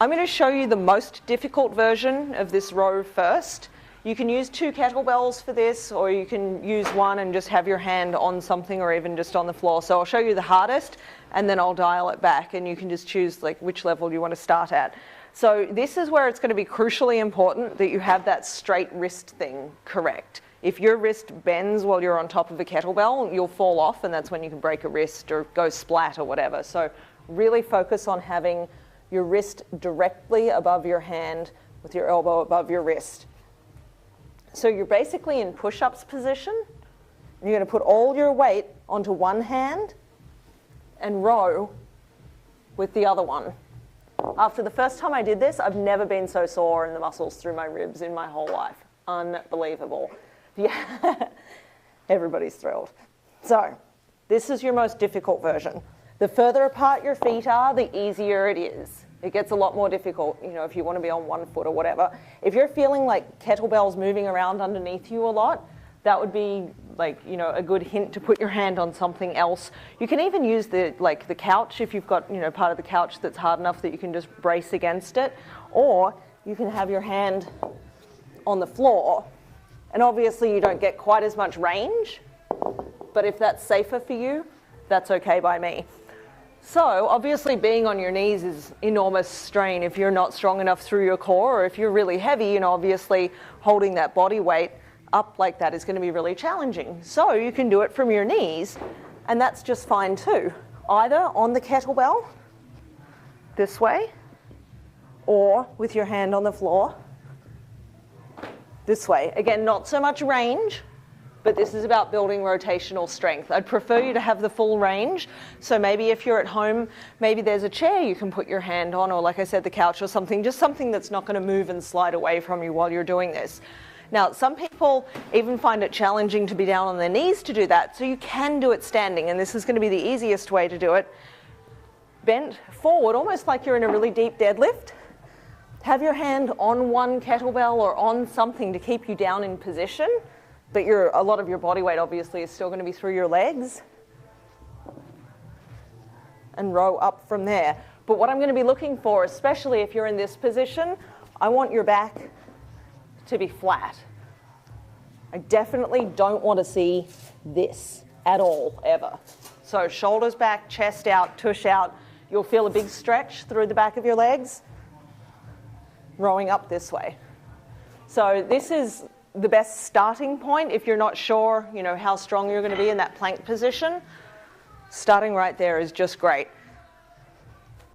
I'm going to show you the most difficult version of this row first. You can use 2 kettlebells for this, or you can use one and just have your hand on something, or even just on the floor. So I'll show you the hardest, and then I'll dial it back, and you can just choose like which level you want to start at. So this is where it's going to be crucially important that you have that straight wrist thing correct. If your wrist bends while you're on top of a kettlebell, you'll fall off, and that's when you can break a wrist or go splat or whatever. So really focus on having your wrist directly above your hand with your elbow above your wrist. So you're basically in push-ups position. You're going to put all your weight onto one hand and row with the other one. After the first time I did this, I've never been so sore in the muscles through my ribs in my whole life. Unbelievable. Yeah, everybody's thrilled. So this is your most difficult version. The further apart your feet are, the easier it is. It gets a lot more difficult, you know, if you want to be on one foot or whatever. If you're feeling like kettlebells moving around underneath you a lot, that would be like, you know, a good hint to put your hand on something else. You can even use the couch if you've got, you know, part of the couch that's hard enough that you can just brace against it. Or you can have your hand on the floor. And obviously you don't get quite as much range, but if that's safer for you, that's okay by me. So obviously being on your knees is enormous strain if you're not strong enough through your core, or if you're really heavy, you know, obviously holding that body weight up like that is going to be really challenging. So you can do it from your knees, and that's just fine too. Either on the kettlebell, this way, or with your hand on the floor, this way. Again, not so much range, but this is about building rotational strength. I'd prefer you to have the full range. So maybe if you're at home, maybe there's a chair you can put your hand on, or like I said, the couch or something, just something that's not going to move and slide away from you while you're doing this. Now, some people even find it challenging to be down on their knees to do that, so you can do it standing, and this is going to be the easiest way to do it. Bent forward, almost like you're in a really deep deadlift. Have your hand on one kettlebell or on something to keep you down in position, but a lot of your body weight obviously is still going to be through your legs, and row up from there. But what I'm going to be looking for, especially if you're in this position, I want your back to be flat. I definitely don't want to see this at all, ever. So shoulders back, chest out, tush out. You'll feel a big stretch through the back of your legs, rowing up this way. So this is the best starting point if you're not sure, you know, how strong you're going to be in that plank position. Starting right there is just great.